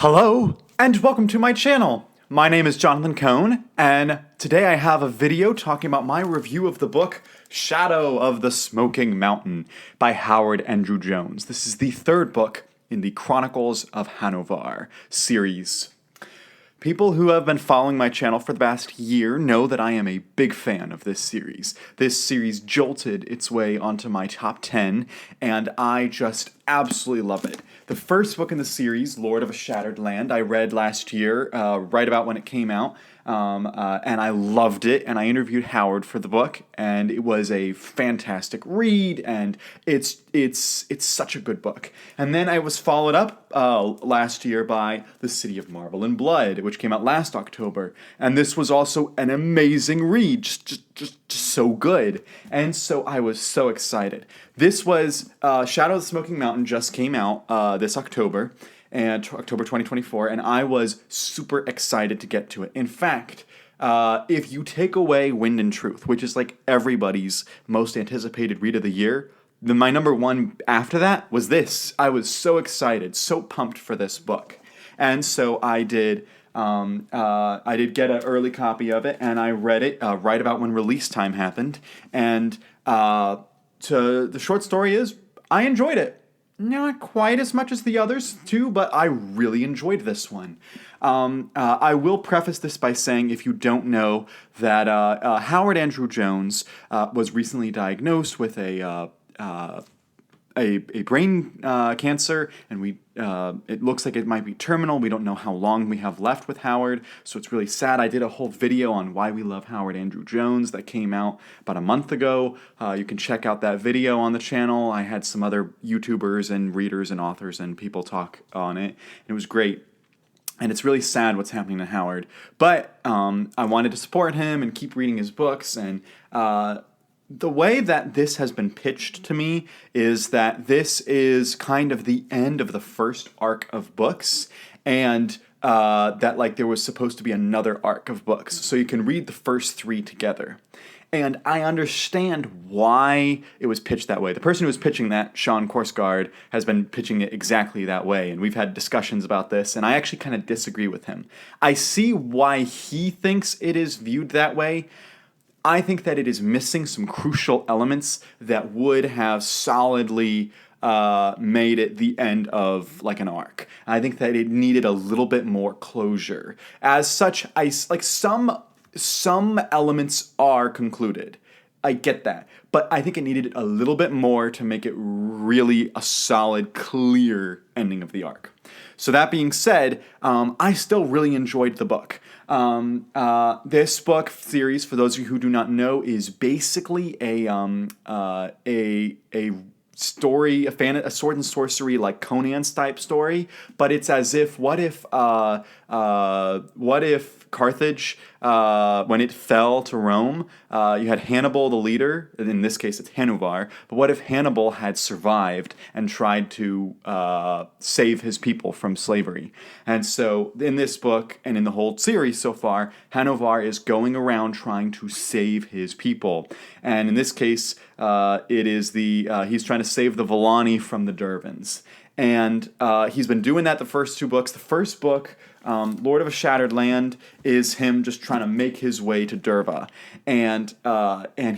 Hello, and welcome to my channel. My name is Jonathan Cohn, and today I have a video talking about my review of the book Shadow of the Smoking Mountain by Howard Andrew Jones. This is the third book in the Chronicles of Hanuvar series. People who have been following my channel for the past year know that I am a big fan of this series. This series jolted its way onto my top 10, and I just absolutely love it. The first book in the series, Lord of a Shattered Land, I read last year, right about when it came out, and I loved it, and I interviewed Howard for the book, and it was a fantastic read, and it's such a good book. And then I was followed up last year by The City of Marble and Blood, which came out last October, and this was also an amazing read, just so good. And so I was so excited. This was Shadow of the Smoking Mountain just came out this October, and October 2024, and I was super excited to get to it. In fact, if you take away Wind and Truth, which is like everybody's most anticipated read of the year, then my number one after that was this. I was so excited, so pumped for this book. And so I did get an early copy of it, and I read it right about when release time happened. And the short story is, I enjoyed it. Not quite as much as the others too, but I really enjoyed this one. I will preface this by saying, if you don't know, that Howard Andrew Jones was recently diagnosed with a brain cancer, and it looks like it might be terminal. We don't know how long we have left with Howard, so it's really sad. I did a whole video on why we love Howard Andrew Jones that came out about a month ago. You can check out that video on the channel. I had some other YouTubers and readers and authors and people talk on it. It was great. And it's really sad what's happening to Howard. But I wanted to support him and keep reading his books, and the way that this has been pitched to me is that this is kind of the end of the first arc of books, and that like there was supposed to be another arc of books, so you can read the first three together. And I understand why it was pitched that way. The person who was pitching that, Sean Korsgaard, has been pitching it exactly that way, and we've had discussions about this, and I actually kind of disagree with him. I see why he thinks it is viewed that way. I think that it is missing some crucial elements that would have solidly made it the end of like an arc. I think that it needed a little bit more closure. As such, some elements are concluded. I get that. But I think it needed a little bit more to make it really a solid, clear ending of the arc. So that being said, I still really enjoyed the book. This book series, for those of you who do not know, is basically a story, a sword and sorcery like Conan's type story, but it's as if what if Carthage, when it fell to Rome, you had Hannibal the leader, in this case it's Hanuvar, but what if Hannibal had survived and tried to save his people from slavery? And so in this book, and in the whole series so far, Hanuvar is going around trying to save his people. And in this case, it is he's trying to save the Villani from the Dervans. And he's been doing that the first two books. The first book, Lord of a Shattered Land, is him just trying to make his way to Derva, and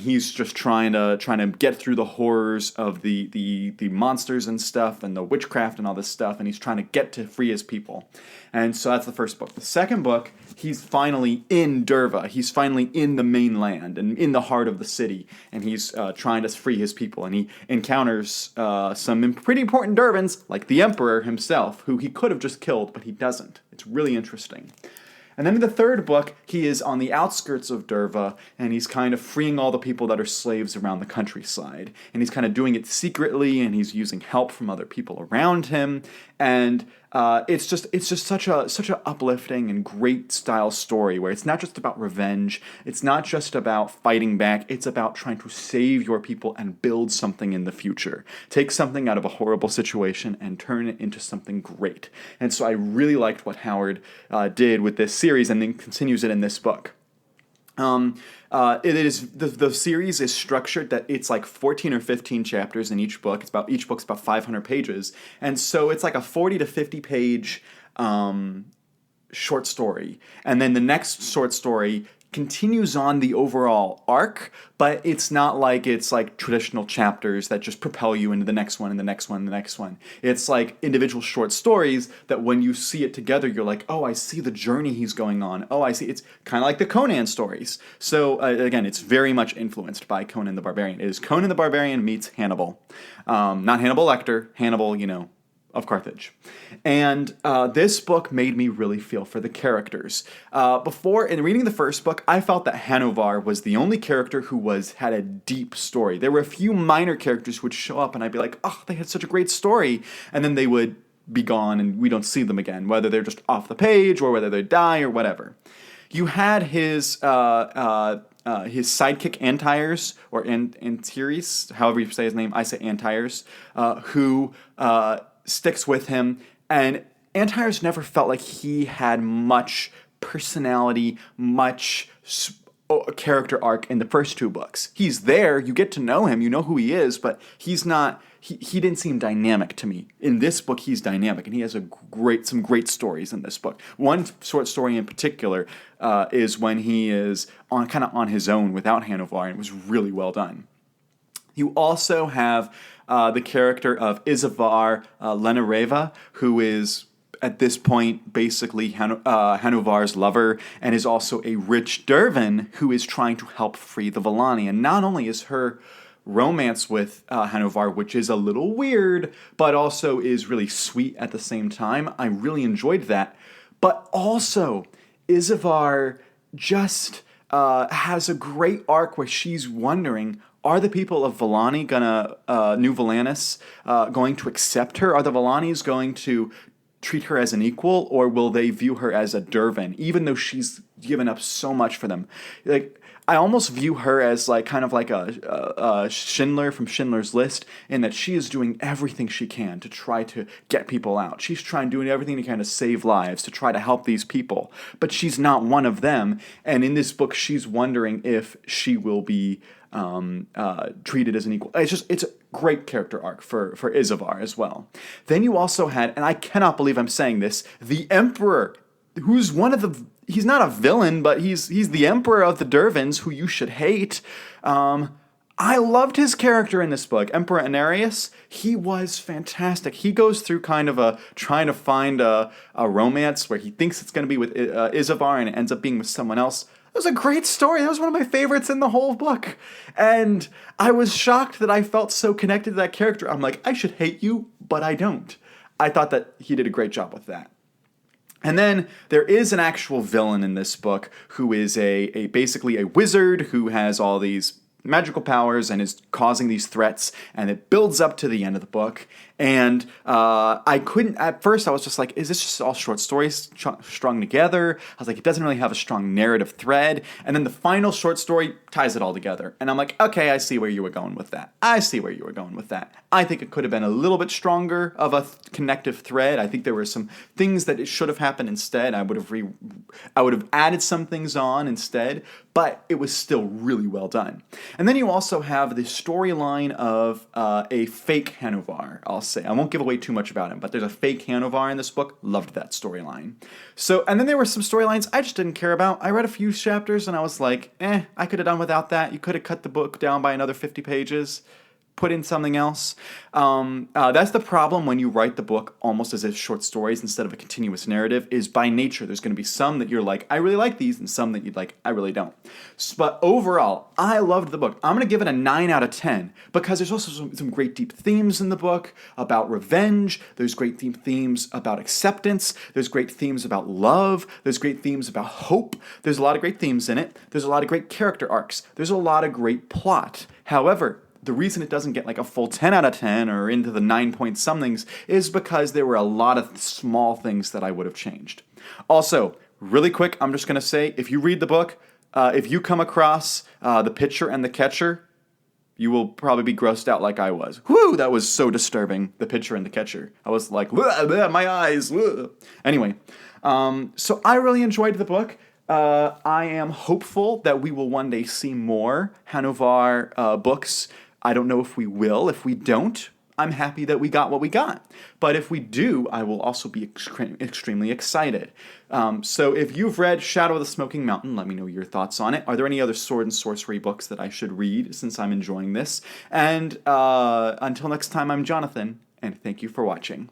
he's just trying to get through the horrors of the monsters and stuff, and the witchcraft and all this stuff, and he's trying to get to free his people. And so that's the first book. The second book, he's finally in Derva. He's finally in the mainland and in the heart of the city, and he's trying to free his people. And he encounters some pretty important Dervans, like the Emperor himself, who he could have just killed, but he doesn't. It's really interesting. And then in the third book, he is on the outskirts of Derva, and he's kind of freeing all the people that are slaves around the countryside. And he's kind of doing it secretly, and he's using help from other people around him. And it's just such a uplifting and great style story where it's not just about revenge, it's not just about fighting back, it's about trying to save your people and build something in the future. Take something out of a horrible situation and turn it into something great. And so I really liked what Howard did with this series, and then continues it in this book. It is the series is structured that it's like 14 or 15 chapters in each book. Each book's about 500 pages, and so it's like a 40 to 50 page short story, and then the next short story continues on the overall arc, but it's not like it's like traditional chapters that just propel you into the next one and the next one and the next one. It's like individual short stories that when you see it together, you're like, oh, I see the journey he's going on. Oh, I see. It's kind of like the Conan stories. So again, it's very much influenced by Conan the Barbarian. It is Conan the Barbarian meets Hannibal. Not Hannibal Lecter, Hannibal, of Carthage. And this book made me really feel for the characters. Before, in reading the first book, I felt that Hanuvar was the only character who had a deep story. There were a few minor characters who would show up and I'd be like, oh, they had such a great story. And then they would be gone and we don't see them again, whether they're just off the page or whether they die or whatever. You had his sidekick Antires, or Antares, however you say his name, I say Antires, who sticks with him, and Antires never felt like he had much personality, much character arc in the first two books. He's there, you get to know him, you know who he is, but he's not. He didn't seem dynamic to me. In this book, he's dynamic, and he has some great stories in this book. One short story in particular is when he is on his own without Hanuvar, and it was really well done. You also have the character of Izavar Lenareva, who is at this point basically Hanuvar's lover, and is also a rich Dervan who is trying to help free the Villani. And not only is her romance with Hanuvar, which is a little weird, but also is really sweet at the same time. I really enjoyed that. But also, Izavar just has a great arc where she's wondering, are the people of Villani New Volanus, going to accept her? Are the Villanis going to treat her as an equal, or will they view her as a Dervan, even though she's given up so much for them? Like, I almost view her as kind of like a Schindler from Schindler's List, in that she is doing everything she can to try to get people out. She's doing everything she can to save lives, to try to help these people, but she's not one of them. And in this book, she's wondering if she will be treated as an equal. It's a great character arc for Izavar as well. Then you also had, and I cannot believe I'm saying this, the Emperor, who's he's not a villain, but he's the Emperor of the Dervans, who you should hate. I loved his character in this book, Emperor Anarius. He was fantastic. He goes through kind of trying to find a romance where he thinks it's going to be with Izavar, and it ends up being with someone else. It was a great story. That was one of my favorites in the whole book. And I was shocked that I felt so connected to that character. I'm like, I should hate you, but I don't. I thought that he did a great job with that. And then there is an actual villain in this book who is basically a wizard who has all these magical powers and is causing these threats, and it builds up to the end of the book. And I couldn't, at first I was just like, is this just all short stories strung together? I was like, it doesn't really have a strong narrative thread. And then the final short story ties it all together. And I'm like, okay, I see where you were going with that. I think it could have been a little bit stronger of a connective thread. I think there were some things that it should have happened instead. I would have added some things on instead, but it was still really well done. And then you also have the storyline of a fake Hanuvar, I'll say. I won't give away too much about him, but there's a fake Hanuvar in this book. Loved that storyline. So, and then there were some storylines I just didn't care about. I read a few chapters and I was like, I could have done without that. You could have cut the book down by another 50 pages. Put in something else. That's the problem when you write the book almost as if short stories instead of a continuous narrative, is by nature there's going to be some that you're like, I really like these, and some that you'd like, I really don't. But overall, I loved the book. I'm going to give it a 9 out of 10 because there's also some great deep themes in the book about revenge. There's great deep themes about acceptance. There's great themes about love. There's great themes about hope. There's a lot of great themes in it. There's a lot of great character arcs. There's a lot of great plot. However, the reason it doesn't get like a full 10 out of 10 or into the 9 point somethings is because there were a lot of small things that I would have changed. Also, really quick, I'm just going to say, if you read the book, if you come across the pitcher and the catcher, you will probably be grossed out like I was. Whew, that was so disturbing, the pitcher and the catcher. I was like, my eyes. Anyway, so I really enjoyed the book. I am hopeful that we will one day see more Hanuvar books. I don't know if we will. If we don't, I'm happy that we got what we got. But if we do, I will also be extremely excited. So if you've read Shadow of the Smoking Mountain, let me know your thoughts on it. Are there any other sword and sorcery books that I should read since I'm enjoying this? And until next time, I'm Jonathan, and thank you for watching.